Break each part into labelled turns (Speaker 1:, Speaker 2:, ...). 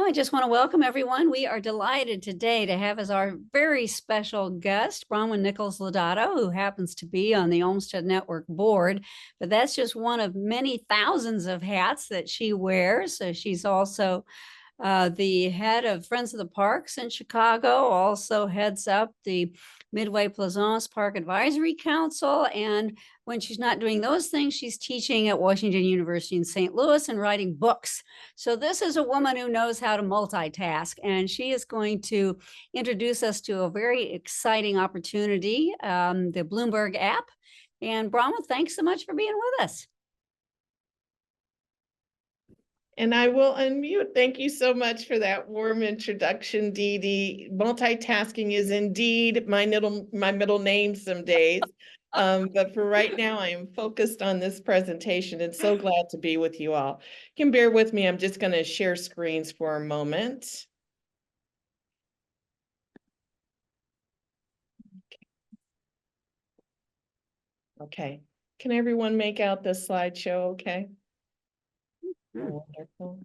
Speaker 1: I just want to welcome everyone. We are delighted today to have as our very special guest, Bronwyn Nichols Lodato, who happens to be on the Olmsted Network board, but that's just one of many thousands of hats that she wears. So she's also the head of Friends of the Parks in Chicago, also heads up the Midway Plaisance Park Advisory Council. And when she's not doing those things, she's teaching at Washington University in St. Louis and writing books. So this is a woman who knows how to multitask, and she is going to introduce us to a very exciting opportunity, the Bloomberg app. And Bronwyn, thanks so much for being with us.
Speaker 2: And I will unmute. Thank you so much for that warm introduction, Dee Dee. Multitasking is indeed my middle name some days. But for right now, I am focused on this presentation and so glad to be with you all. You can bear with me. I'm just going to share screens for a moment. Okay. Can everyone make out this slideshow okay? Oh, wonderful.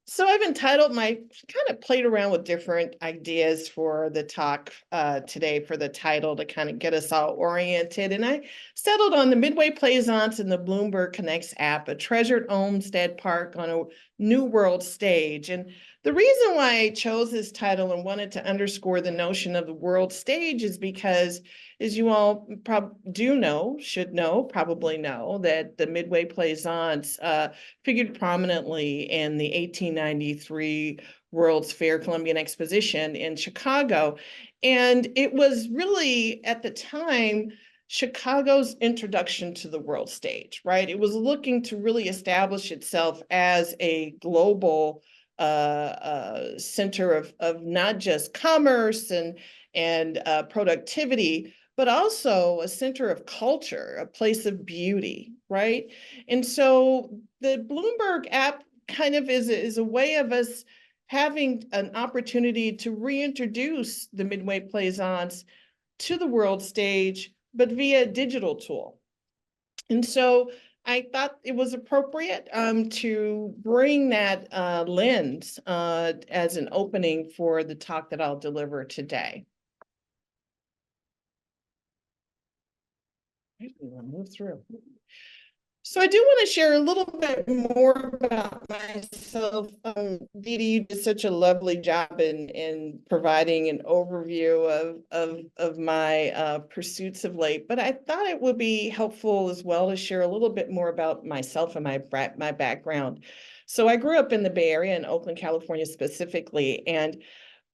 Speaker 2: So I've entitled kind of played around with different ideas for the talk today for the title to kind of get us all oriented. And I settled on the Midway Plaisance and the Bloomberg Connects app, a treasured Olmsted Park on a new world stage. And the reason why I chose this title and wanted to underscore the notion of the world stage is because, as you all should know, probably know, that the Midway Plaisance figured prominently in the 1893 World's Fair Columbian Exposition in Chicago. And it was really, at the time, Chicago's introduction to the world stage, right? It was looking to really establish itself as a global center of not just commerce and productivity, but also a center of culture, a place of beauty, right? And so the Bloomberg app kind of is a way of us having an opportunity to reintroduce the Midway Plaisance to the world stage, but via a digital tool. And so I thought it was appropriate to bring that lens as an opening for the talk that I'll deliver today. Move through. So I do want to share a little bit more about myself. Dee Dee, you did such a lovely job in providing an overview of my pursuits of late, but I thought it would be helpful as well to share a little bit more about myself and my background. So I grew up in the Bay Area, in Oakland, California specifically, and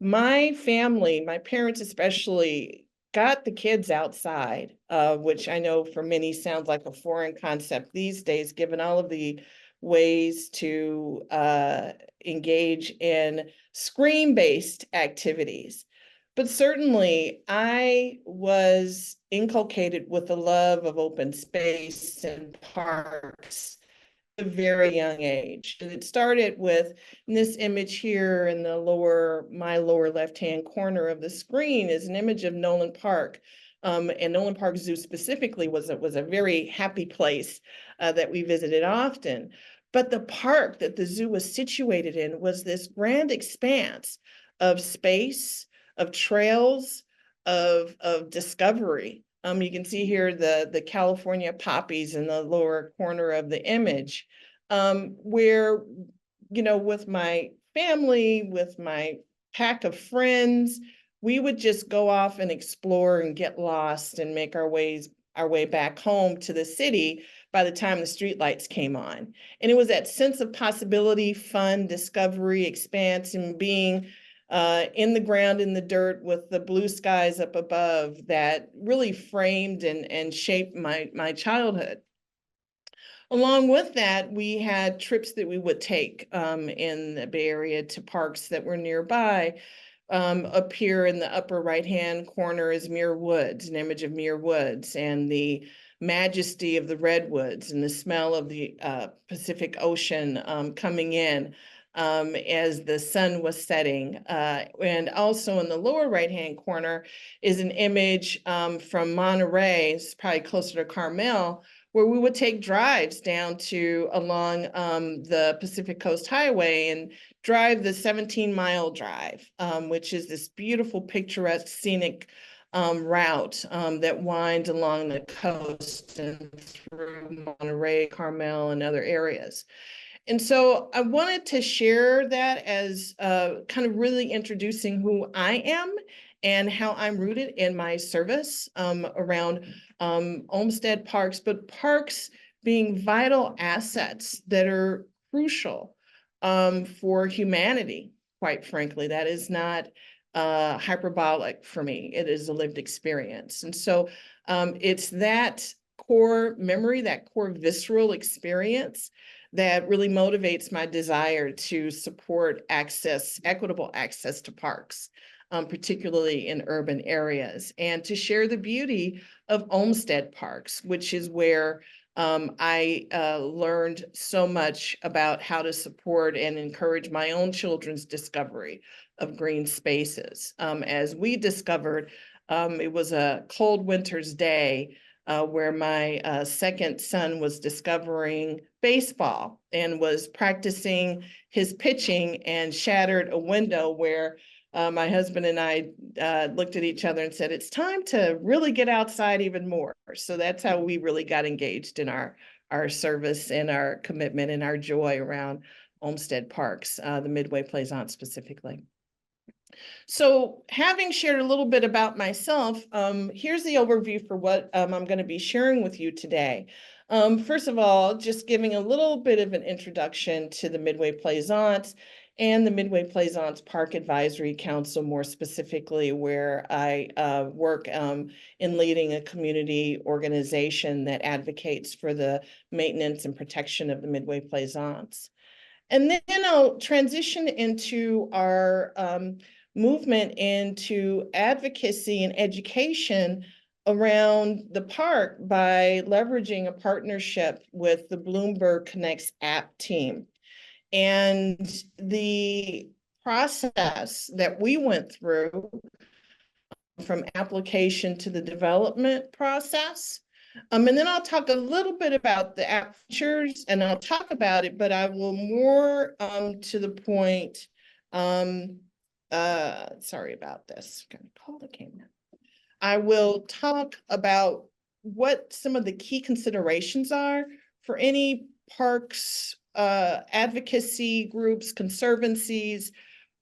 Speaker 2: my family, my parents especially, got the kids outside, which I know for many sounds like a foreign concept these days, given all of the ways to engage in screen-based activities. But certainly I was inculcated with a love of open space and parks at a very young age. And it started with this image here in the my lower left-hand corner of the screen is an image of Nolan Park. And Nolan Park Zoo specifically was a very happy place that we visited often. But the park that the zoo was situated in was this grand expanse of space, of trails, of discovery. You can see here the California poppies in the lower corner of the image, where, you know, with my family, with my pack of friends, we would just go off and explore and get lost and make our way back home to the city by the time the streetlights came on. And it was that sense of possibility, fun, discovery, expanse, and being in the ground, in the dirt with the blue skies up above that really framed and shaped my childhood. Along with that, we had trips that we would take in the Bay Area to parks that were nearby. Up here in the upper right-hand corner is Muir Woods, an image of Muir Woods, and the majesty of the redwoods and the smell of the Pacific Ocean coming in as the sun was setting. And also in the lower right-hand corner is an image from Monterey, it's probably closer to Carmel, where we would take drives down to along the Pacific Coast Highway and drive the 17-mile drive, which is this beautiful, picturesque, scenic route that winds along the coast and through Monterey, Carmel, and other areas. And so I wanted to share that as kind of really introducing who I am and how I'm rooted in my service around Olmsted parks, but parks being vital assets that are crucial for humanity, quite frankly. That is not hyperbolic for me. It is a lived experience. And so it's that core memory, that core visceral experience that really motivates my desire to support access, equitable access to parks, particularly in urban areas, and to share the beauty of Olmsted parks, which is where I learned so much about how to support and encourage my own children's discovery of green spaces. As we discovered, it was a cold winter's day where my second son was discovering baseball and was practicing his pitching and shattered a window where my husband and I looked at each other and said, it's time to really get outside even more. So that's how we really got engaged in our service and our commitment and our joy around Olmsted Parks, the Midway Plaisance specifically. So having shared a little bit about myself, here's the overview for what I'm going to be sharing with you today. First of all, just giving a little bit of an introduction to the Midway Plaisance and the Midway Plaisance Park Advisory Council, more specifically, where I work in leading a community organization that advocates for the maintenance and protection of the Midway Plaisance. And then I'll transition into our movement into advocacy and education around the park by leveraging a partnership with the Bloomberg Connects app team. And the process that we went through from application to the development process. And then I'll talk a little bit about the app features, and I'll talk about it, but I will more to the point. Sorry about this. I'm gonna call the camera. I will talk about what some of the key considerations are for any parks, advocacy groups, conservancies,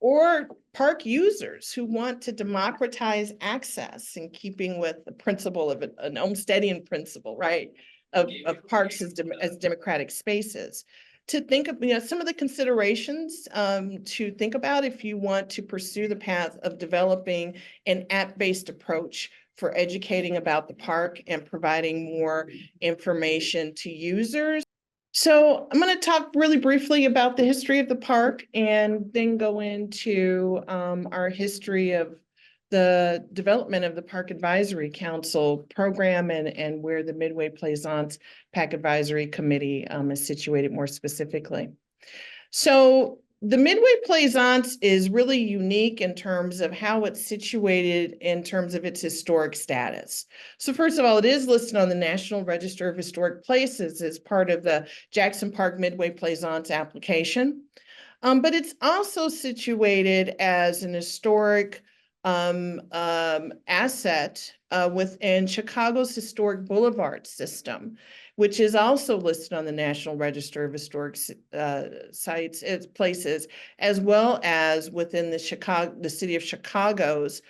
Speaker 2: or park users who want to democratize access in keeping with the principle of an Olmstedian principle, right, of parks as democratic spaces. To think of, some of the considerations to think about if you want to pursue the path of developing an app-based approach for educating about the park and providing more information to users. So I'm going to talk really briefly about the history of the park and then go into our history of the development of the Park Advisory Council program and where the Midway Plaisance PAC Advisory Committee is situated more specifically. So the Midway Plaisance is really unique in terms of how it's situated in terms of its historic status. So first of all, it is listed on the National Register of Historic Places as part of the Jackson Park Midway Plaisance application. But it's also situated as an historic asset within Chicago's historic boulevard system, which is also listed on the National Register of Historic places, as well as within the city of Chicago's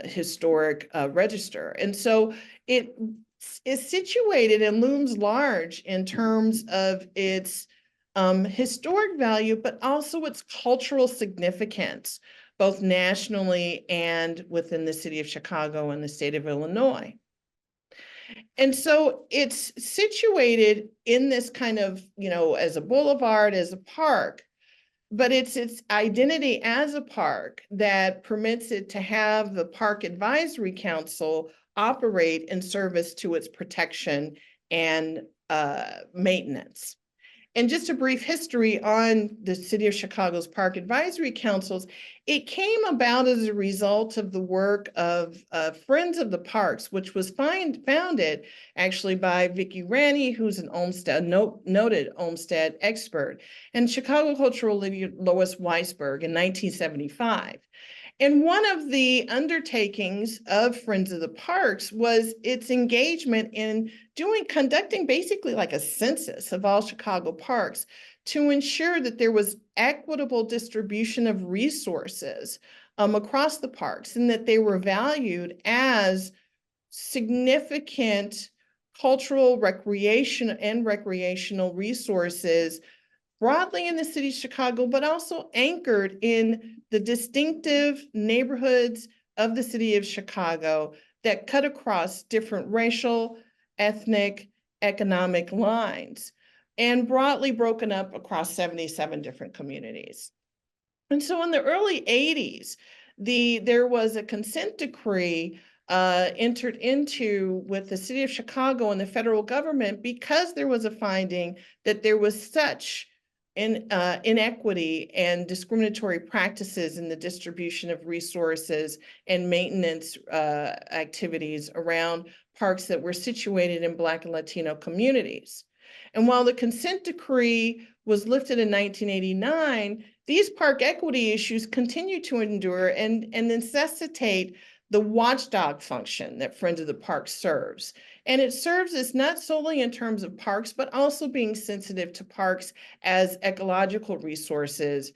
Speaker 2: historic register. And so it is situated and looms large in terms of its historic value, but also its cultural significance, both nationally and within the city of Chicago and the state of Illinois. And so it's situated in this kind of, as a boulevard, as a park, but it's its identity as a park that permits it to have the Park Advisory Council operate in service to its protection and maintenance. And just a brief history on the City of Chicago's Park Advisory Councils. It came about as a result of the work of Friends of the Parks, which was founded actually by Vicki Ranney, who's an noted Olmsted expert, and Chicago cultural leader Lois Weisberg in 1975. And one of the undertakings of Friends of the Parks was its engagement in conducting basically like a census of all Chicago parks to ensure that there was equitable distribution of resources across the parks, and that they were valued as significant cultural, recreational resources broadly in the city of Chicago, but also anchored in the distinctive neighborhoods of the city of Chicago that cut across different racial, ethnic, economic lines, and broadly broken up across 77 different communities. And so in the early 80s, there was a consent decree entered into with the city of Chicago and the federal government, because there was a finding that there was such inequity and discriminatory practices in the distribution of resources and maintenance activities around parks that were situated in Black and Latino communities. And while the consent decree was lifted in 1989, these park equity issues continue to endure and necessitate the watchdog function that Friends of the Park serves. And it serves as not solely in terms of parks, but also being sensitive to parks as ecological resources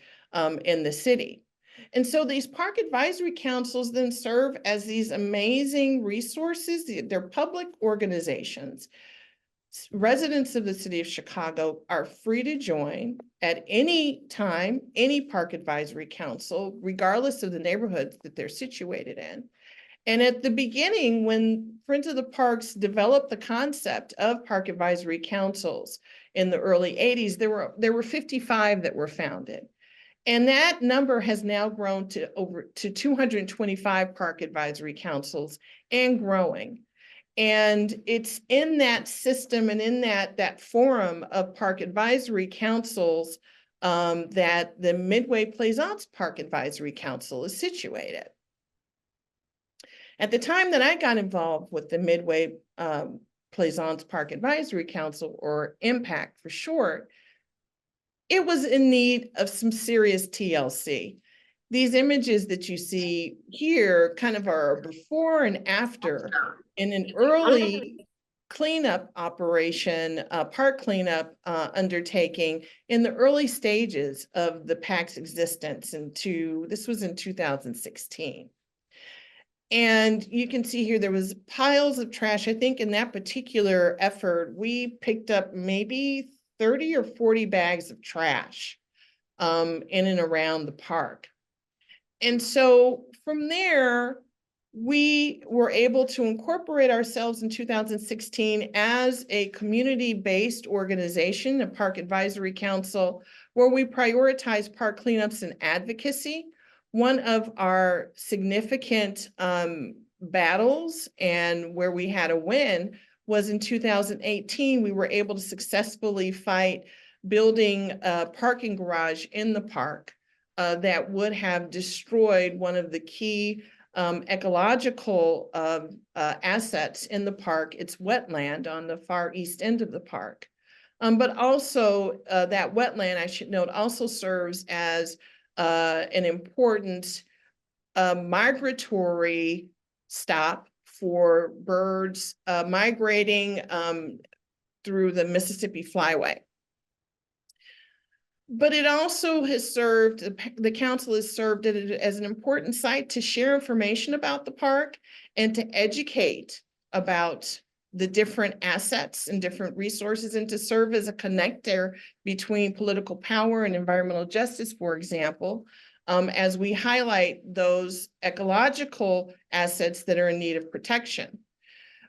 Speaker 2: in the city. And so these park advisory councils then serve as these amazing resources. They're public organizations. Residents of the city of Chicago are free to join at any time, any park advisory council, regardless of the neighborhoods that they're situated in. And at the beginning, when Friends of the Parks developed the concept of park advisory councils in the early 80s, there were 55 that were founded. And that number has now grown to 225 park advisory councils and growing. And it's in that system and in that forum of park advisory councils that the Midway Plaisance Park Advisory Council is situated. At the time that I got involved with the Midway Plaisance Park Advisory Council, or MPAC for short, it was in need of some serious TLC. These images that you see here kind of are before and after in an early cleanup operation, park cleanup undertaking in the early stages of the PAC's existence. This was in 2016. And you can see here, there was piles of trash. I think in that particular effort, we picked up maybe 30 or 40 bags of trash in and around the park. And so from there, we were able to incorporate ourselves in 2016 as a community-based organization, a park advisory council, where we prioritize park cleanups and advocacy. One of our significant battles and where we had a win was in 2018. We were able to successfully fight building a parking garage in the park that would have destroyed one of the key ecological assets in the park. It's wetland on the far east end of the park. But also that wetland, I should note, also serves as an important migratory stop for birds migrating through the Mississippi Flyway. But it also has served, the council has served it as an important site to share information about the park and to educate about the different assets and different resources, and to serve as a connector between political power and environmental justice, for example, as we highlight those ecological assets that are in need of protection.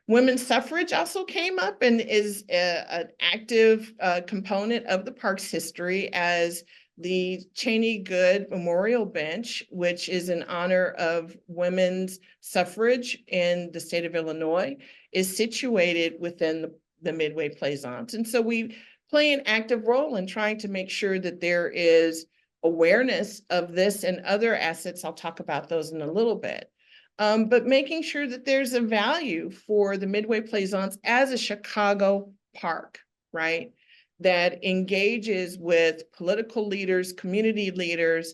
Speaker 2: Women's suffrage also came up and is an active component of the park's history, as the Cheney Good Memorial Bench, which is in honor of women's suffrage in the state of Illinois, is situated within the Midway Plaisance. And so we play an active role in trying to make sure that there is awareness of this and other assets. I'll talk about those in a little bit. But making sure that there's a value for the Midway Plaisance as a Chicago park, right? That engages with political leaders, community leaders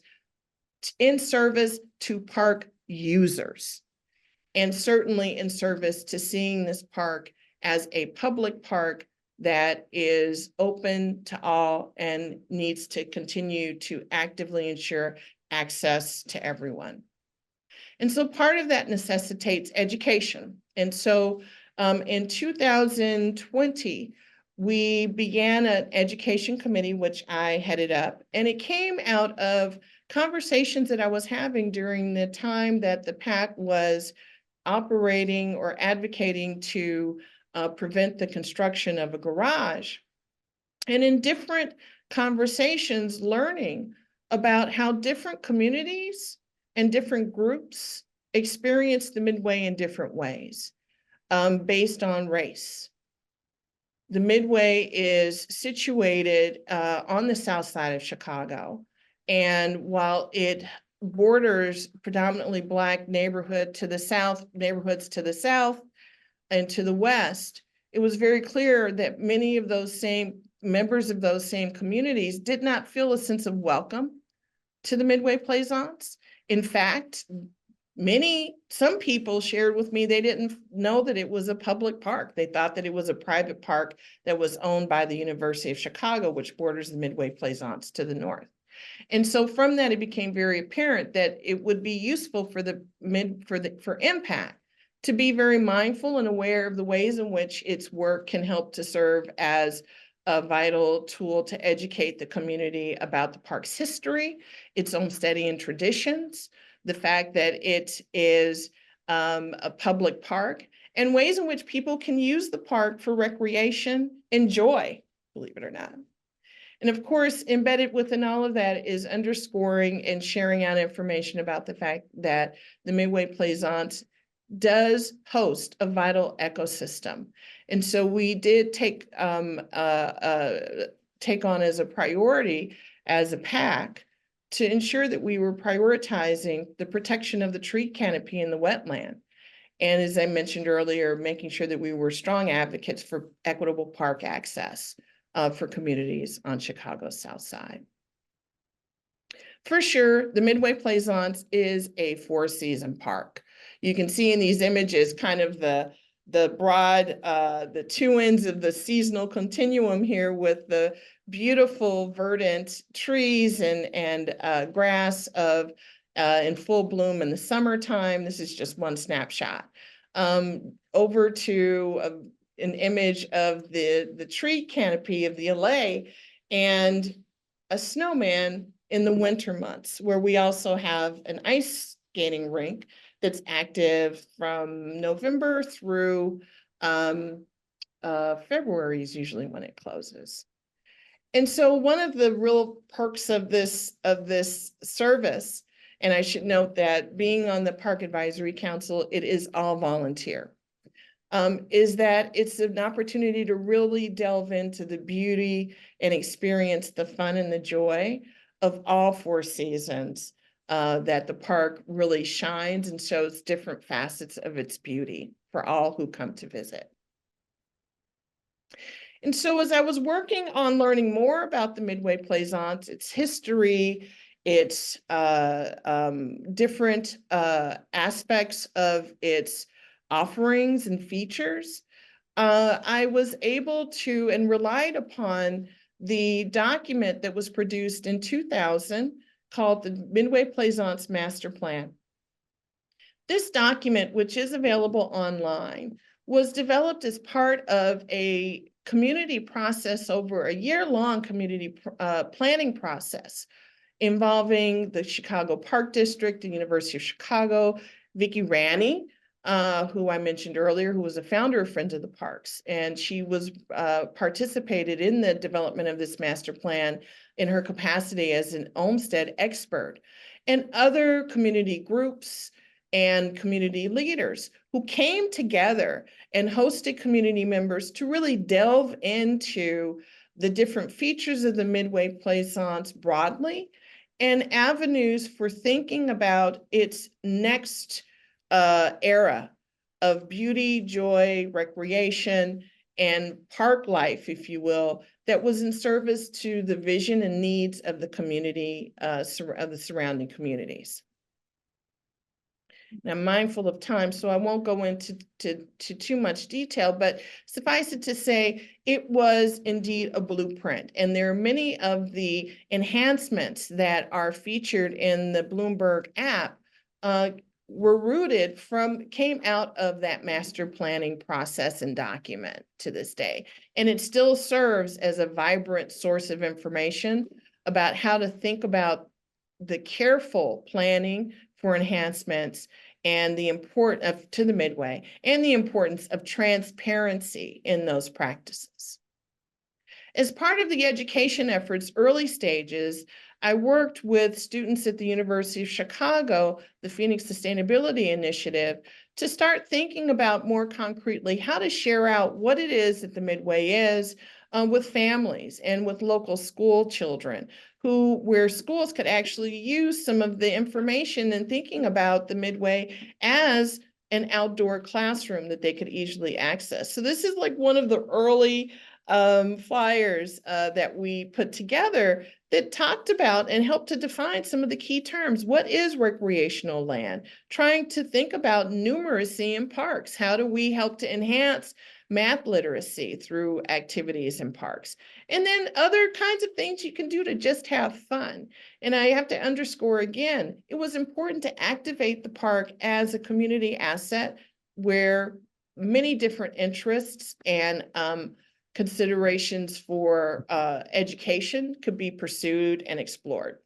Speaker 2: in service to park users, and certainly in service to seeing this park as a public park that is open to all and needs to continue to actively ensure access to everyone. And so part of that necessitates education. And so in 2020, we began an education committee, which I headed up, and it came out of conversations that I was having during the time that the PAC was operating or advocating to prevent the construction of a garage. And in different conversations, learning about how different communities and different groups experience the Midway in different ways based on race. The Midway is situated on the south side of Chicago. And while it borders predominantly Black neighborhoods to the south and to the west, it was very clear that many of those same members of those same communities did not feel a sense of welcome to the Midway Plaisance. In fact, some people shared with me they didn't know that it was a public park. They thought that it was a private park that was owned by the University of Chicago, which borders the Midway Plaisance to the north. And so from that, it became very apparent that it would be useful for MPAC to be very mindful and aware of the ways in which its work can help to serve as a vital tool to educate the community about the park's history, its Olmstedian traditions, the fact that it is a public park, and ways in which people can use the park for recreation and joy, believe it or not. And of course, embedded within all of that is underscoring and sharing out information about the fact that the Midway Plaisance does host a vital ecosystem. And so we did take on as a priority as a PAC to ensure that we were prioritizing the protection of the tree canopy in the wetland. And as I mentioned earlier, making sure that we were strong advocates for equitable park access for communities on Chicago's South Side. For sure, the Midway Plaisance is a four-season park. You can see in these images kind of the broad, the two ends of the seasonal continuum here with the beautiful verdant trees and grass in full bloom in the summertime. This is just one snapshot. Over to an image of the tree canopy of the LA and a snowman in the winter months, where we also have an ice skating rink that's active from November through February is usually when it closes. And so one of the real perks of this service, and I should note that being on the Park Advisory Council, it is all volunteer, is that it's an opportunity to really delve into the beauty and experience the fun and the joy of all four seasons, that the park really shines and shows different facets of its beauty for all who come to visit. And so as I was working on learning more about the Midway Plaisance, its history, its different aspects of its offerings and features, I was able to and relied upon the document that was produced in 2000 called the Midway Plaisance Master Plan. This document, which is available online, was developed as part of a community process over a year-long community planning process involving the Chicago Park District, the University of Chicago, Vicki Ranney, who I mentioned earlier, who was a founder of Friends of the Parks. And she was participated in the development of this master plan in her capacity as an Olmsted expert, and other community groups and community leaders who came together and hosted community members to really delve into the different features of the Midway Plaisance broadly, and avenues for thinking about its next era of beauty, joy, recreation, and park life, if you will, that was in service to the vision and needs of the community, of the surrounding communities. And I'm mindful of time, so I won't go into too much detail, but suffice it to say, it was indeed a blueprint. And there are many of the enhancements that are featured in the Bloomberg app came out of that master planning process and document to this day. And it still serves as a vibrant source of information about how to think about the careful planning for enhancements and the importance to the Midway and the importance of transparency in those practices. As part of the education efforts, early stages, I worked with students at the University of Chicago, the Phoenix Sustainability Initiative, to start thinking about more concretely how to share out what it is that the Midway is with families and with local school children, where schools could actually use some of the information and thinking about the Midway as an outdoor classroom that they could easily access. So this is like one of the early flyers that we put together that talked about and helped to define some of the key terms. What is recreational land? Trying to think about numeracy in parks. How do we help to enhance math literacy through activities in parks? And then other kinds of things you can do to just have fun. And I have to underscore again, it was important to activate the park as a community asset where many different interests and considerations for education could be pursued and explored.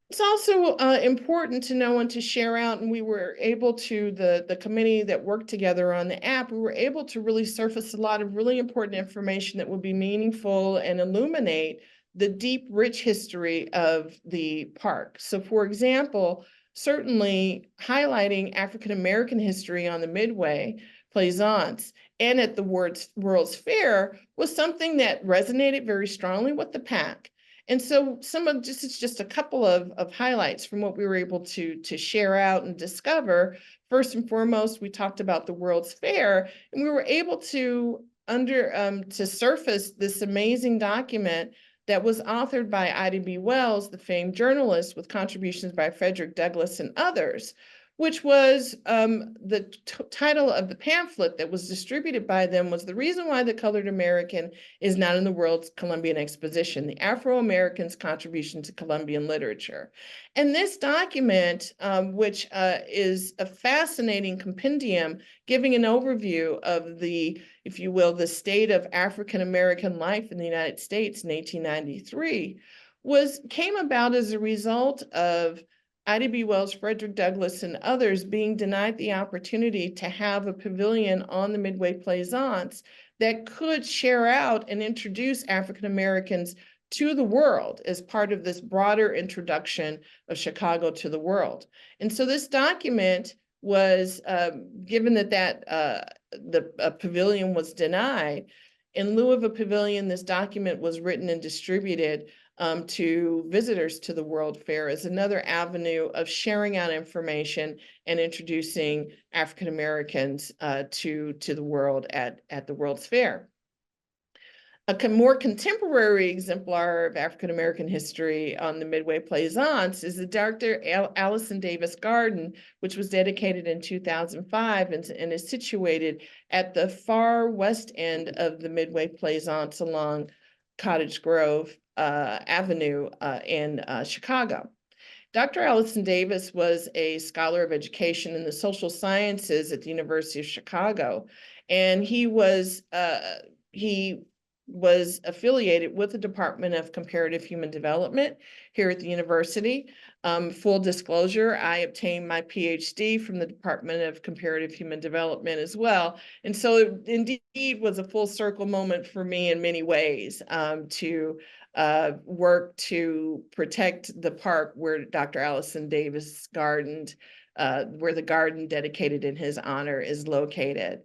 Speaker 2: It's also important to know and to share out, and we were able to, the committee that worked together on the app, we were able to really surface a lot of really important information that would be meaningful and illuminate the deep, rich history of the park. So for example, certainly highlighting African-American history on the Midway Plaisance and at the World's Fair was something that resonated very strongly with the MPAC. And so it's just a couple of highlights from what we were able to share out and discover. First and foremost, we talked about the World's Fair, and we were able to surface this amazing document that was authored by Ida B. Wells, the famed journalist, with contributions by Frederick Douglass and others, which was the title of the pamphlet that was distributed by them was "The Reason Why the Colored American is Not in the World's Columbian Exposition, the Afro-Americans' Contribution to Columbian Literature." And this document, which is a fascinating compendium giving an overview of the, if you will, the state of African-American life in the United States in 1893, came about as a result of Ida B. Wells, Frederick Douglass, and others being denied the opportunity to have a pavilion on the Midway Plaisance that could share out and introduce African Americans to the world as part of this broader introduction of Chicago to the world. And so this document was, given that the pavilion was denied, in lieu of a pavilion, this document was written and distributed to visitors to the World Fair as another avenue of sharing out information and introducing African Americans to the world at the World's Fair. A more contemporary exemplar of African American history on the Midway Plaisance is the Dr. Allison Davis Garden, which was dedicated in 2005 and is situated at the far west end of the Midway Plaisance along Cottage Grove Avenue in Chicago. Dr. Allison Davis was a scholar of education in the social sciences at the University of Chicago, and he was affiliated with the Department of Comparative Human Development here at the university. Full disclosure, I obtained my Ph.D. from the Department of Comparative Human Development as well. And so it indeed was a full circle moment for me in many ways to work to protect the park where Dr. Allison Davis gardened, where the garden dedicated in his honor is located.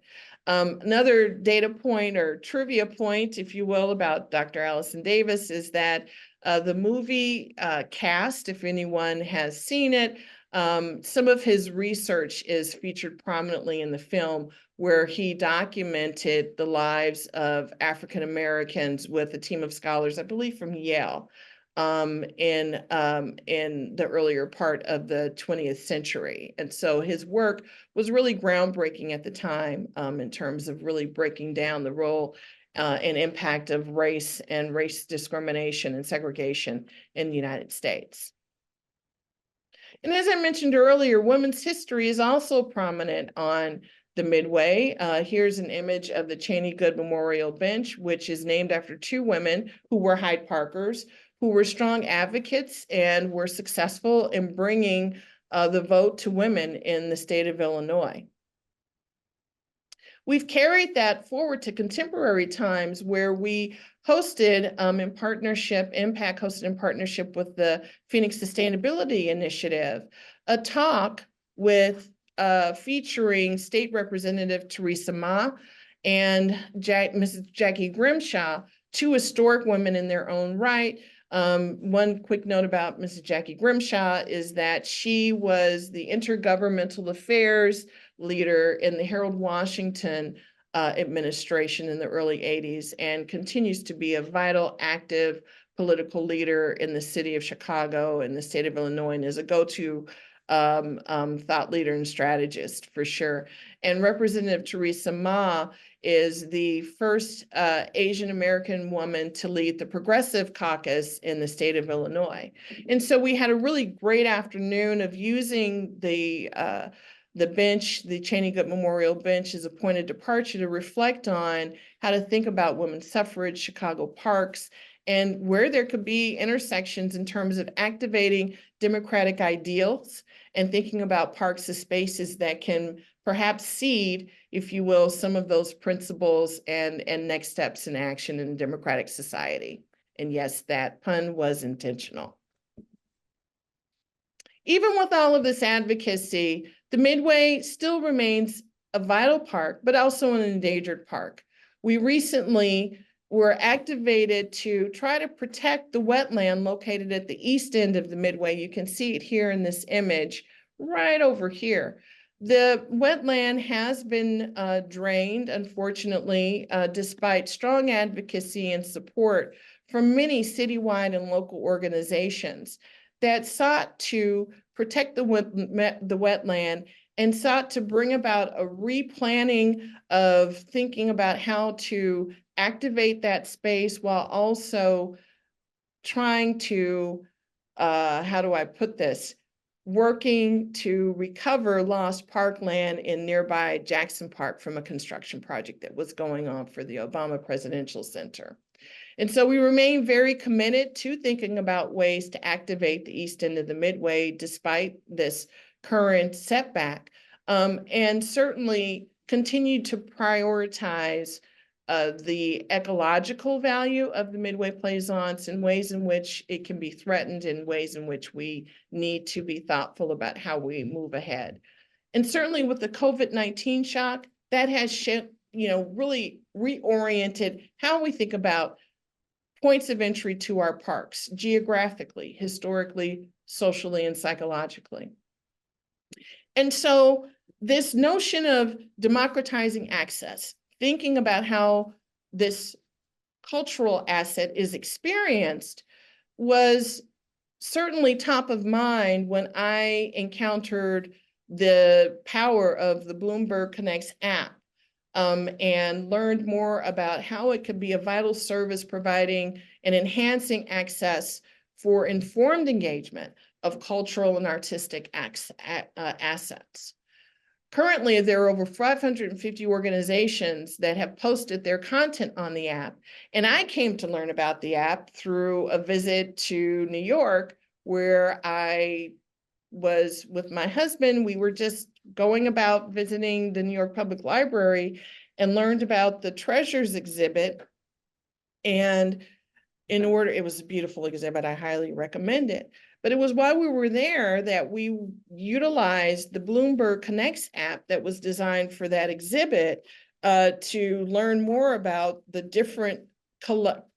Speaker 2: Another data point or trivia point, if you will, about Dr. Allison Davis is that the movie Cast, if anyone has seen it, some of his research is featured prominently in the film, where he documented the lives of African Americans with a team of scholars, I believe from Yale, in the earlier part of the 20th century. And so his work was really groundbreaking at the time, in terms of really breaking down the role and impact of race and race discrimination and segregation in the United States. And as I mentioned earlier, women's history is also prominent on the Midway. Here's an image of the Cheney Good Memorial Bench, which is named after two women who were Hyde Parkers, who were strong advocates and were successful in bringing the vote to women in the state of Illinois. We've carried that forward to contemporary times, where we hosted in partnership, MPAC hosted in partnership with the Phoenix Sustainability Initiative, a talk with featuring State Representative Theresa Ma and Mrs. Jackie Grimshaw, two historic women in their own right. One quick note about Mrs. Jackie Grimshaw is that she was the intergovernmental affairs leader in the Harold Washington administration in the early 80s, and continues to be a vital, active political leader in the city of Chicago and the state of Illinois, and is a go-to thought leader and strategist for sure. And Representative Theresa Ma is the first Asian American woman to lead the Progressive Caucus in the state of Illinois. And so we had a really great afternoon of using the bench, the Cheney Good Memorial Bench, as a point of departure to reflect on how to think about women's suffrage, Chicago parks, and where there could be intersections in terms of activating democratic ideals and thinking about parks as spaces that can perhaps seed, if you will, some of those principles and next steps in action in a democratic society. And yes, that pun was intentional. Even with all of this advocacy, the Midway still remains a vital park, but also an endangered park. We recently were activated to try to protect the wetland located at the east end of the Midway. You can see it here in this image, right over here. The wetland has been drained, unfortunately, despite strong advocacy and support from many citywide and local organizations that sought to protect the wetland and sought to bring about a replanning of thinking about how to activate that space while also trying to, how do I put this, working to recover lost parkland in nearby Jackson Park from a construction project that was going on for the Obama Presidential Center. And so we remain very committed to thinking about ways to activate the east end of the Midway despite this current setback, and certainly continue to prioritize the ecological value of the Midway Plaisance in ways in which it can be threatened, in ways in which we need to be thoughtful about how we move ahead. And certainly with the COVID-19 shock, that has really reoriented how we think about points of entry to our parks, geographically, historically, socially, and psychologically. And so this notion of democratizing access, thinking about how this cultural asset is experienced, was certainly top of mind when I encountered the power of the Bloomberg Connects app, and learned more about how it could be a vital service providing and enhancing access for informed engagement of cultural and artistic assets. Currently, there are over 550 organizations that have posted their content on the app. And I came to learn about the app through a visit to New York, where I was with my husband. We were just going about visiting the New York Public Library and learned about the Treasures exhibit. And it was a beautiful exhibit. I highly recommend it. But it was while we were there that we utilized the Bloomberg Connects app that was designed for that exhibit to learn more about the different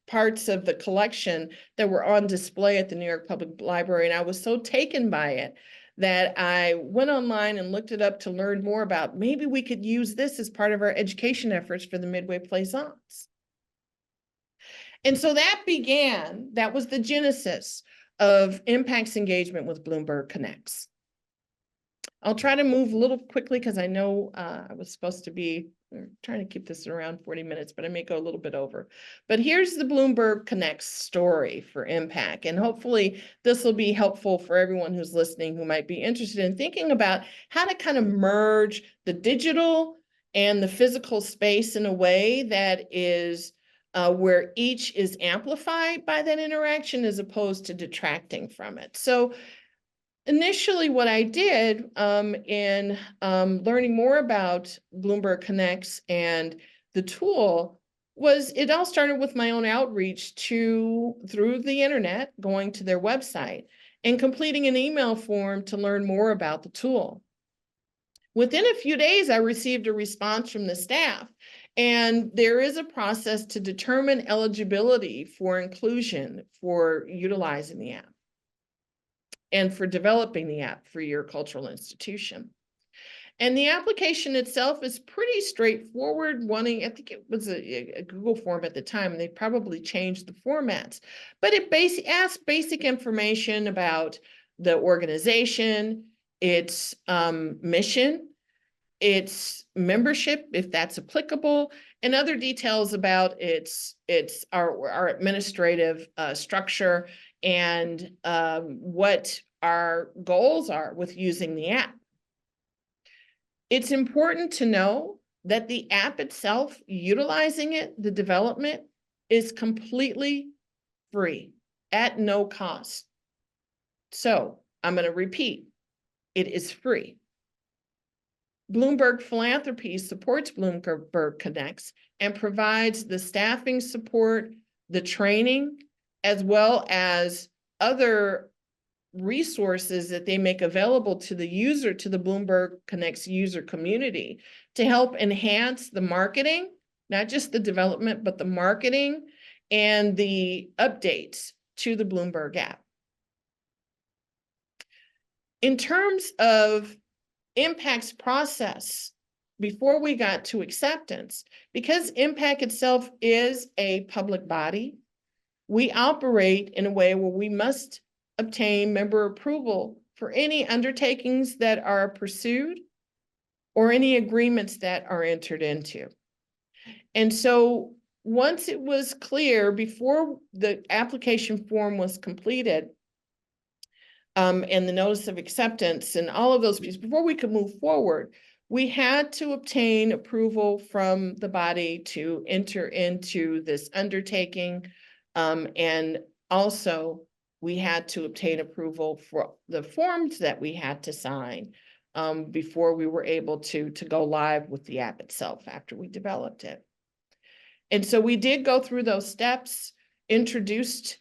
Speaker 2: parts of the collection that were on display at the New York Public Library. And I was so taken by it that I went online and looked it up to learn more about maybe we could use this as part of our education efforts for the Midway Plaisance. And so that was the genesis of MPAC's engagement with Bloomberg Connects. I'll try to move a little quickly because I know I was supposed to be trying to keep this around 40 minutes, but I may go a little bit over. But here's the Bloomberg Connects story for MPAC. And hopefully this will be helpful for everyone who's listening who might be interested in thinking about how to kind of merge the digital and the physical space in a way that is where each is amplified by that interaction as opposed to detracting from it. So initially, what I did in learning more about Bloomberg Connects and the tool was it all started with my own outreach through the internet, going to their website and completing an email form to learn more about the tool. Within a few days, I received a response from the staff, and there is a process to determine eligibility for inclusion for utilizing the app and for developing the app for your cultural institution. And the application itself is pretty straightforward. I think it was a Google form at the time, and they probably changed the formats. But it asks basic information about the organization, its mission, its membership, if that's applicable, and other details about our administrative structure and what our goals are with using the app. It's important to know that the app itself, utilizing it, the development, is completely free at no cost. So I'm going to repeat, it is free. Bloomberg Philanthropy supports Bloomberg Connects and provides the staffing support, the training, as well as other resources that they make available to the user, to the Bloomberg Connects user community, to help enhance the marketing, not just the development, but the marketing and the updates to the Bloomberg app. In terms of MPAC's process, before we got to acceptance, because MPAC itself is a public body, we operate in a way where we must obtain member approval for any undertakings that are pursued or any agreements that are entered into. And so once it was clear, before the application form was completed, and the notice of acceptance and all of those pieces, before we could move forward, we had to obtain approval from the body to enter into this undertaking. And also we had to obtain approval for the forms that we had to sign before we were able to go live with the app itself after we developed it. And so we did go through those steps, introduced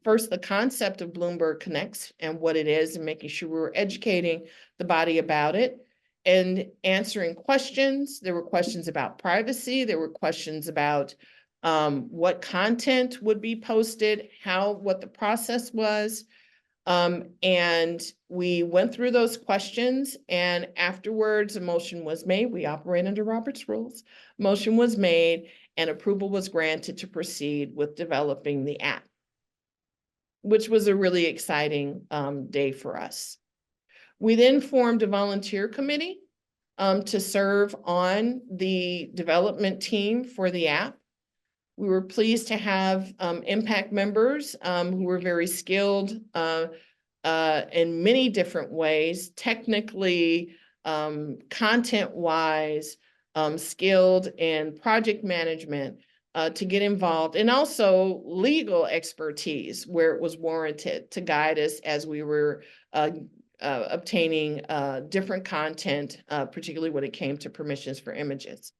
Speaker 2: first the concept of Bloomberg Connects and what it is, and making sure we were educating the body about it and answering questions. There were questions about privacy. There were questions about what content would be posted, what the process was. And we went through those questions, and afterwards a motion was made. We operate under Robert's rules. Motion was made and approval was granted to proceed with developing the app, which was a really exciting day for us. We then formed a volunteer committee to serve on the development team for the app. We were pleased to have MPAC members who were very skilled in many different ways, technically, content-wise, skilled in project management, to get involved, and also legal expertise where it was warranted to guide us as we were obtaining different content, particularly when it came to permissions for images.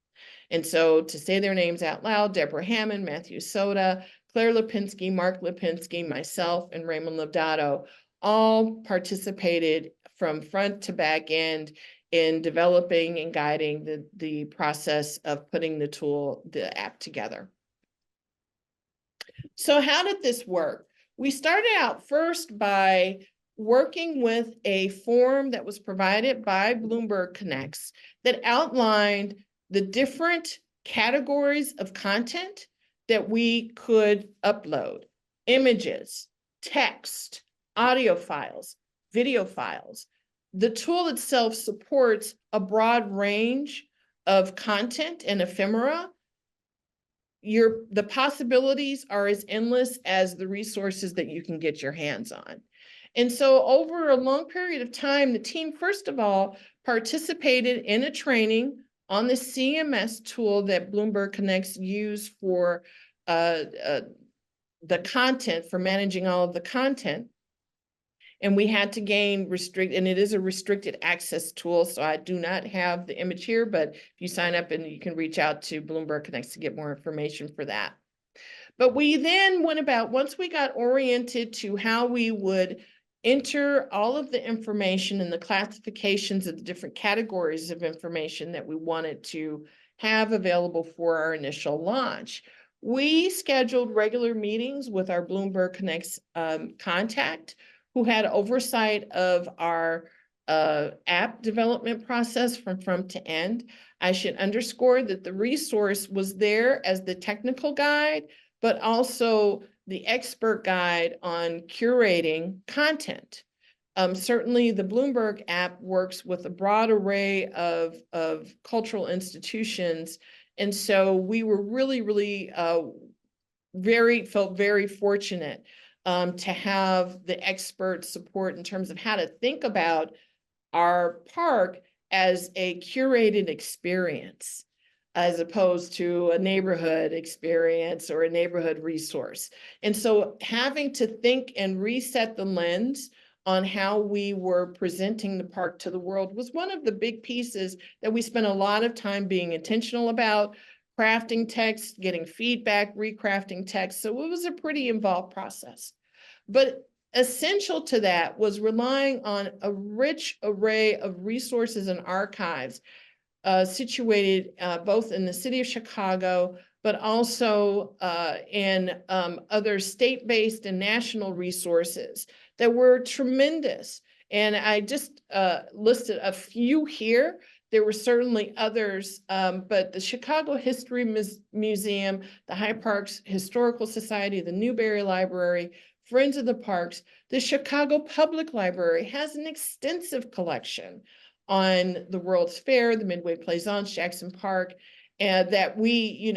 Speaker 2: And so to say their names out loud, Deborah Hammond, Matthew Soda, Claire Lipinski, Mark Lipinski, myself, and Raymond Lodato all participated from front to back end in developing and guiding the process of putting the app together. So how did this work? We started out first by working with a form that was provided by Bloomberg Connects that outlined the different categories of content that we could upload: images, text, audio files, video files. The tool itself supports a broad range of content and ephemera. The possibilities are as endless as the resources that you can get your hands on. And so over a long period of time, the team, first of all, participated in a training on the CMS tool that Bloomberg Connects use for the content, for managing all of the content. And we had to gain and it is a restricted access tool, so I do not have the image here, but if you sign up and you can reach out to Bloomberg Connects to get more information for that. But we then went about, once we got oriented to how we would enter all of the information and the classifications of the different categories of information that we wanted to have available for our initial launch, we scheduled regular meetings with our Bloomberg Connects contact, who had oversight of our app development process from front to end. I should underscore that the resource was there as the technical guide, but also the expert guide on curating content. Certainly the Bloomberg app works with a broad array of cultural institutions. And so we were really, felt very fortunate to have the expert support in terms of how to think about our park as a curated experience, as opposed to a neighborhood experience or a neighborhood resource. And so having to think and reset the lens on how we were presenting the park to the world was one of the big pieces that we spent a lot of time being intentional about, crafting text, getting feedback, recrafting text. So it was a pretty involved process. But essential to that was relying on a rich array of resources and archives situated both in the city of Chicago, but also in other state-based and national resources that were tremendous. And I just listed a few here. There were certainly others, but the Chicago History Museum, the Hyde Parks Historical Society, the Newberry Library, Friends of the Parks, the Chicago Public Library has an extensive collection on the World's Fair, the Midway Plaisance, Jackson Park, and that we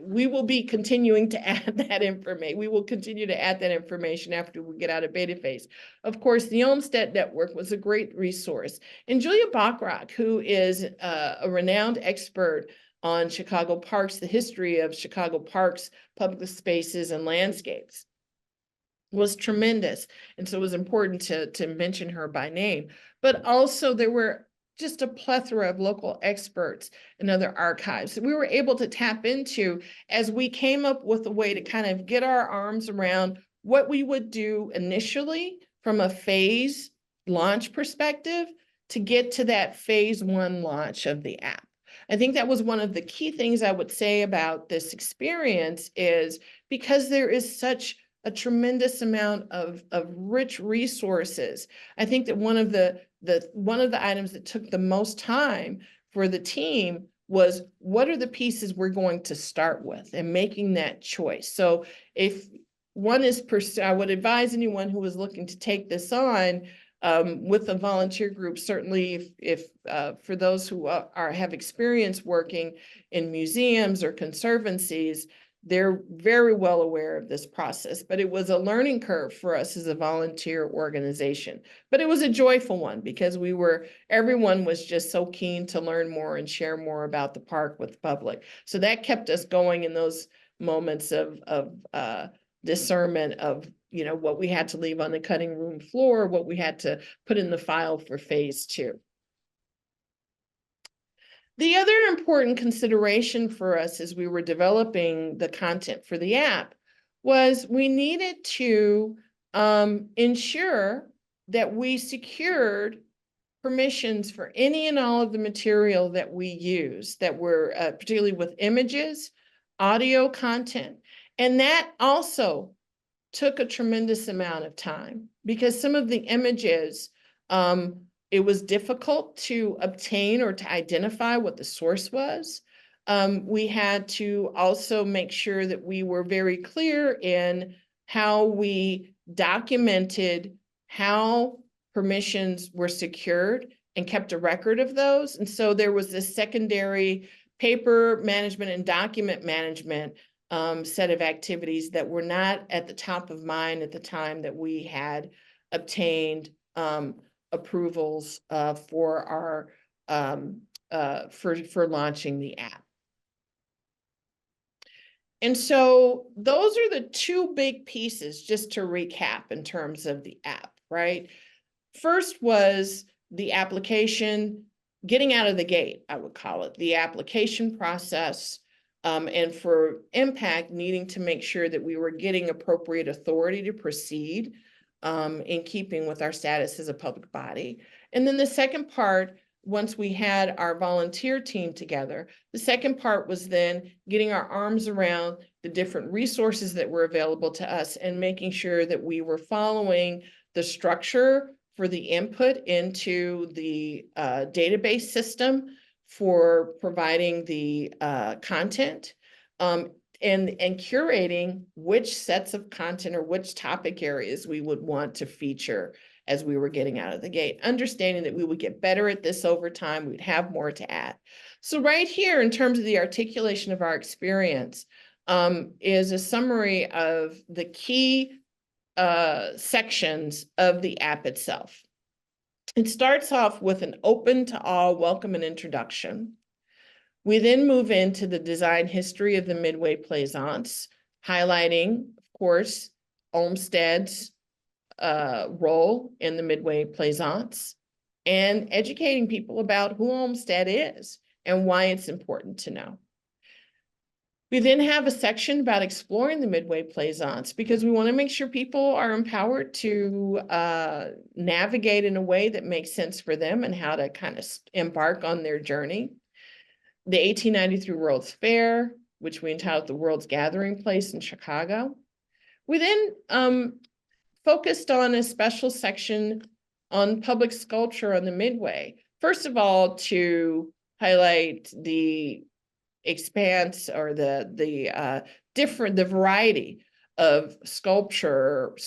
Speaker 2: will be continuing to add that information. We will continue to add that information after we get out of beta phase. Of course, the Olmsted Network was a great resource. And Julia Bachrach, who is a renowned expert on Chicago parks, the history of Chicago parks, public spaces, and landscapes, was tremendous. And so it was important to mention her by name. But also there were just a plethora of local experts and other archives that we were able to tap into as we came up with a way to kind of get our arms around what we would do initially from a phase launch perspective to get to that phase 1 launch of the app. I think that was one of the key things I would say about this experience, is because there is such a tremendous amount of rich resources. I think that one of the items that took the most time for the team was, what are the pieces we're going to start with, and making that choice. So if one is, I would advise anyone who is looking to take this on with a volunteer group, certainly if for those who have experience working in museums or conservancies, they're very well aware of this process. But it was a learning curve for us as a volunteer organization. But it was a joyful one, because everyone was just so keen to learn more and share more about the park with the public. So that kept us going in those moments of discernment of, what we had to leave on the cutting room floor, what we had to put in the file for phase 2. The other important consideration for us as we were developing the content for the app was we needed to ensure that we secured permissions for any and all of the material that we use, that were particularly with images, audio content. And that also took a tremendous amount of time because some of the images, it was difficult to obtain or to identify what the source was. We had to also make sure that we were very clear in how we documented how permissions were secured and kept a record of those. And so there was this secondary paper management and document management set of activities that were not at the top of mind at the time that we had obtained approvals for our for launching the app. And so those are the two big pieces, just to recap in terms of the app, right? First was the application, getting out of the gate, I would call it, the application process, and for MPAC needing to make sure that we were getting appropriate authority to proceed in keeping with our status as a public body. And then the second part, once we had our volunteer team together, the second part was then getting our arms around the different resources that were available to us and making sure that we were following the structure for the input into the database system for providing the content and curating which sets of content or which topic areas we would want to feature as we were getting out of the gate, understanding that we would get better at this over time, we'd have more to add. So right here, in terms of the articulation of our experience, is a summary of the key sections of the app itself. It starts off with an open to all welcome and introduction. We then move into the design history of the Midway Plaisance, highlighting, of course, Olmsted's role in the Midway Plaisance and educating people about who Olmsted is and why it's important to know. We then have a section about exploring the Midway Plaisance because we want to make sure people are empowered to navigate in a way that makes sense for them and how to kind of embark on their journey. The 1893 World's Fair, which we entitled The World's Gathering Place in Chicago. We then focused on a special section on public sculpture on the Midway. First of all, to highlight the expanse or the variety of sculptural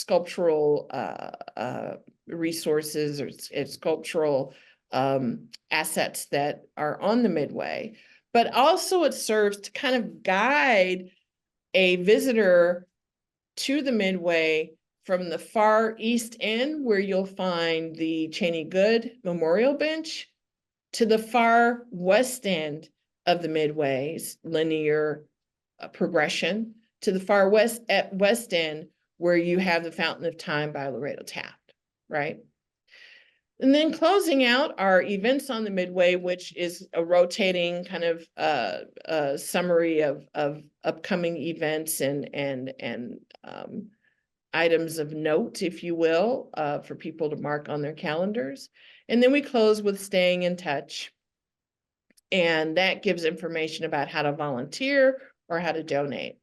Speaker 2: resources or sculptural assets that are on the Midway, but also it serves to kind of guide a visitor to the Midway from the far east end, where you'll find the Cheney Good Memorial Bench, to the far west end of the Midway's linear progression, to the far west end, where you have the Fountain of Time by Lorado Taft, right? And then closing out our events on the Midway, which is a rotating kind of summary of upcoming events and items of note, if you will, for people to mark on their calendars. And then we close with staying in touch. And that gives information about how to volunteer or how to donate.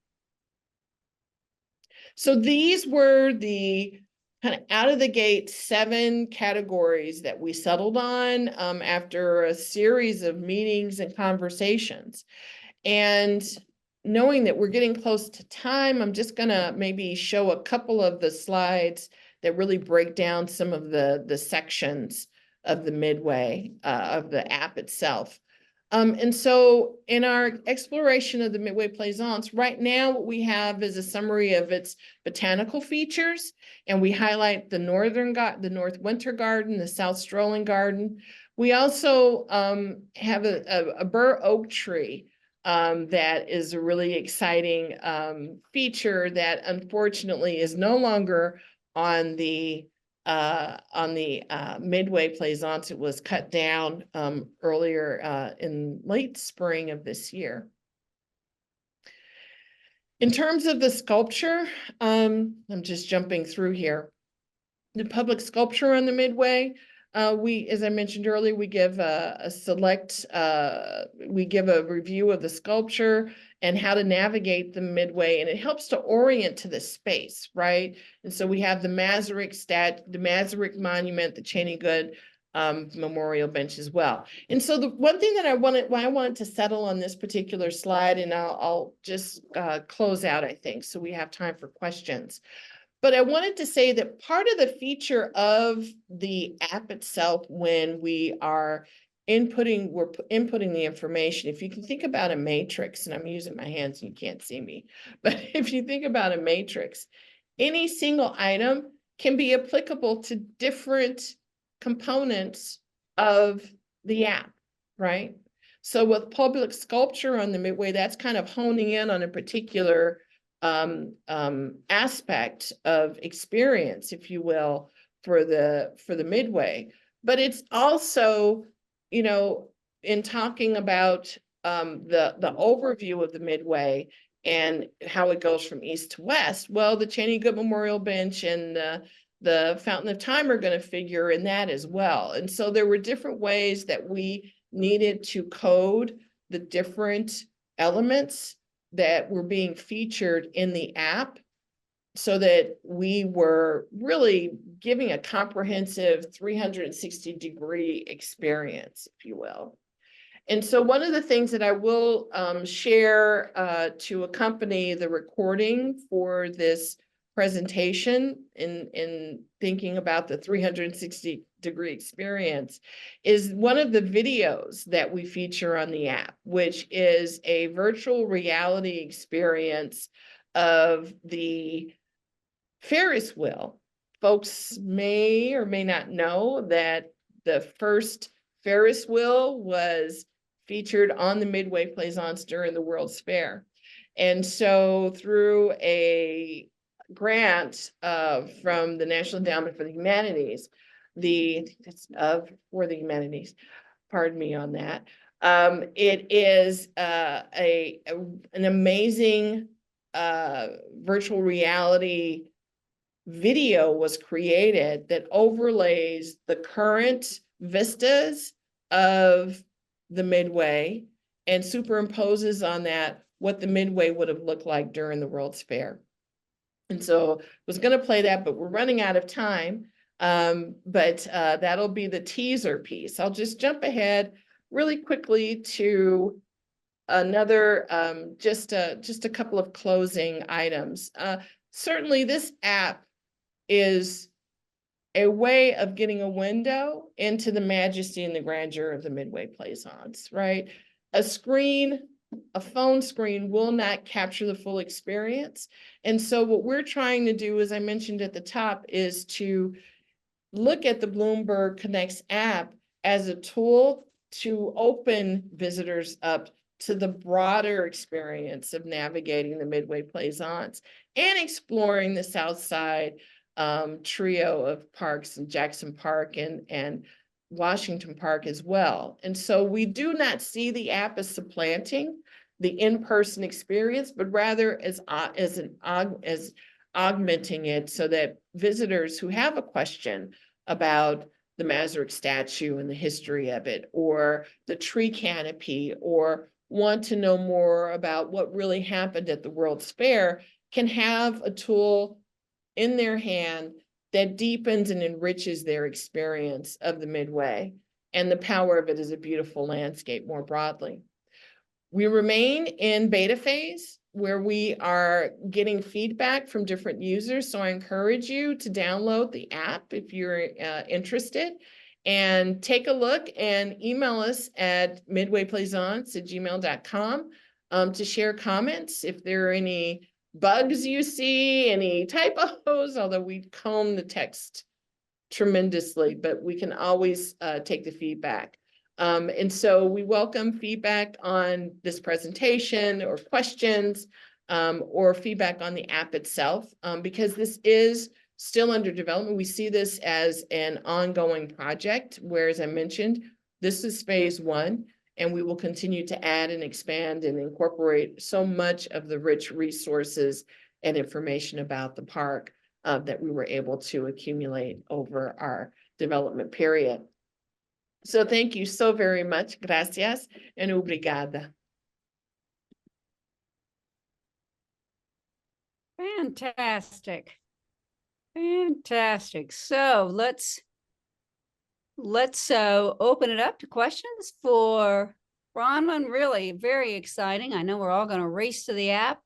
Speaker 2: So these were the kind of out of the gate 7 categories that we settled on after a series of meetings and conversations. And knowing that we're getting close to time, I'm just gonna maybe show a couple of the slides that really break down some of the sections of the Midway, of the app itself. And so in our exploration of the Midway Plaisance, right now what we have is a summary of its botanical features, and we highlight the North Winter Garden, the South Strolling Garden. We also have a bur oak tree that is a really exciting feature that unfortunately is no longer on the Midway Plaisance. It was cut down earlier in late spring of this year. In terms of the sculpture, I'm just jumping through here. The public sculpture on the Midway, As I mentioned earlier, we give we give a review of the sculpture and how to navigate the Midway, and it helps to orient to the space, right? And so we have the Masaryk Monument, the Cheney Good memorial bench as well. And so the one thing that I wanted to settle on this particular slide, and I'll just close out, I think, so we have time for questions. But I wanted to say that part of the feature of the app itself, when we're inputting the information, if you can think about a matrix, and I'm using my hands and you can't see me, but if you think about a matrix, any single item can be applicable to different components of the app, right? So with public sculpture on the Midway, that's kind of honing in on a particular aspect of experience, if you will, for the Midway. But it's also, you know, in talking about the overview of the Midway and how it goes from east to west, well, the Cheney Good Memorial Bench and the Fountain of Time are going to figure in that as well. And so there were different ways that we needed to code the different elements that were being featured in the app so that we were really giving a comprehensive 360-degree experience, if you will. And so one of the things that I will share to accompany the recording for this presentation in thinking about the 360-degree experience is one of the videos that we feature on the app, which is a virtual reality experience of the Ferris wheel. Folks may or may not know that the first Ferris wheel was featured on the Midway Plaisance during the World's Fair. And so through a grant from the National Endowment for the Humanities, for the humanities, pardon me on that. It is an amazing virtual reality video was created that overlays the current vistas of the Midway and superimposes on that what the Midway would have looked like during the World's Fair. And so I was going to play that, but we're running out of time. But that'll be the teaser piece. I'll just jump ahead really quickly to another, just a couple of closing items. Certainly this app is a way of getting a window into the majesty and the grandeur of the Midway Plaisance, right? A phone screen will not capture the full experience. And so what we're trying to do, as I mentioned at the top, is to look at the Bloomberg Connects app as a tool to open visitors up to the broader experience of navigating the Midway Plaisance and exploring the South Side trio of parks in Jackson Park and Washington Park as well. And so we do not see the app as supplanting the in-person experience, but rather as augmenting it so that visitors who have a question about the Masaryk statue and the history of it, or the tree canopy, or want to know more about what really happened at the World's Fair, can have a tool in their hand that deepens and enriches their experience of the Midway and the power of it as a beautiful landscape more broadly. We remain in beta phase where we are getting feedback from different users. So I encourage you to download the app if you're interested and take a look and email us at midwayplaisance@gmail.com to share comments. If there are any bugs you see, any typos, although we comb the text tremendously, but we can always take the feedback. And so we welcome feedback on this presentation or questions or feedback on the app itself, because this is still under development. We see this as an ongoing project, where, as I mentioned, this is phase 1, and we will continue to add and expand and incorporate so much of the rich resources and information about the park that we were able to accumulate over our development period. So thank you so very much. Gracias and obrigada.
Speaker 1: Fantastic. Fantastic. So let's open it up to questions for Bronwyn. Really very exciting. I know we're all going to race to the app.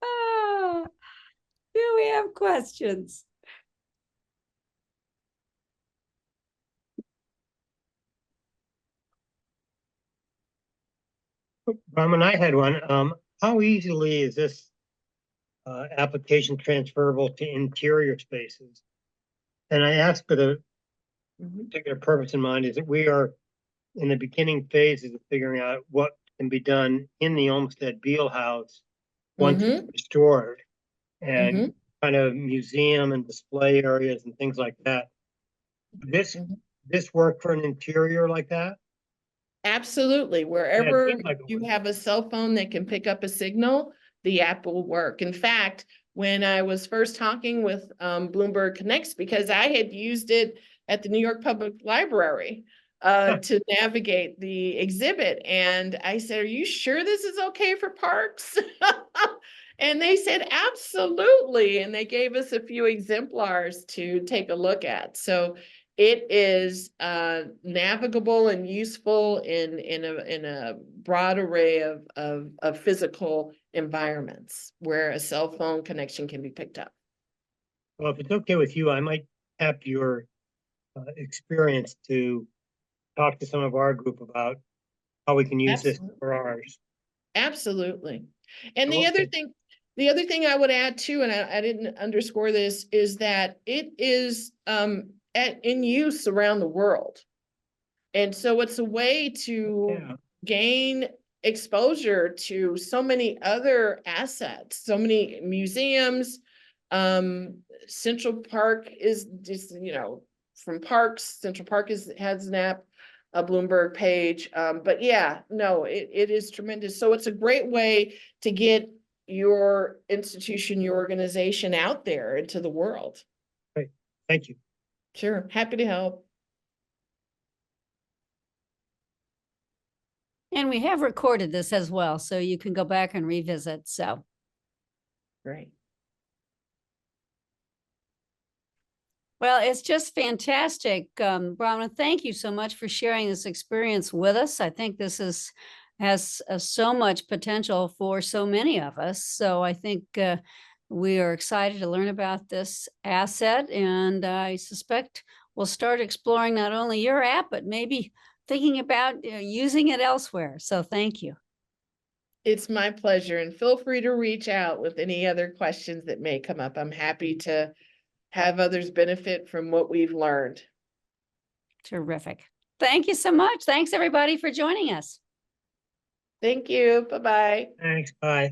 Speaker 1: Oh, do we have questions?
Speaker 3: Bronwyn, I had one. How easily is this application transferable to interior spaces? And I ask for the particular purpose in mind is that we are in the beginning phases of figuring out what can be done in the Olmsted Beale House once it's restored, and kind of museum and display areas and things like that. This work for an interior like that?
Speaker 2: Absolutely. Wherever
Speaker 3: like
Speaker 2: you have a cell phone that can pick up a signal, the app will work. In fact, when I was first talking with Bloomberg Connects, because I had used it at the New York Public Library to navigate the exhibit, and I said, "Are you sure this is okay for parks?" And they said, "Absolutely." And they gave us a few exemplars to take a look at. So it is navigable and useful in a broad array of physical environments where a cell phone connection can be picked up.
Speaker 3: Well, if it's okay with you, I might tap your experience to talk to some of our group about how we can use this for ours.
Speaker 2: Absolutely. And
Speaker 3: Okay.
Speaker 2: the other thing I would add too, and I didn't underscore this, is that it is in use around the world. And so it's a way to gain exposure to so many other assets, so many museums. Central Park is just, from parks, Central Park has an app, a Bloomberg page. But yeah, no, it is tremendous. So it's a great way to get your institution, your organization out there into the world.
Speaker 3: Great. Thank you.
Speaker 2: Sure. Happy to help.
Speaker 1: And we have recorded this as well, so you can go back and revisit. So
Speaker 2: great.
Speaker 1: Well, it's just fantastic. Bronwyn, thank you so much for sharing this experience with us. I think this has so much potential for so many of us. So I think we are excited to learn about this asset, and I suspect we'll start exploring not only your app, but maybe thinking about using it elsewhere. So thank you.
Speaker 2: It's my pleasure, and feel free to reach out with any other questions that may come up. I'm happy to have others benefit from what we've learned.
Speaker 1: Terrific. Thank you so much. Thanks everybody for joining us.
Speaker 2: Thank you. Bye-bye.
Speaker 3: Thanks. Bye.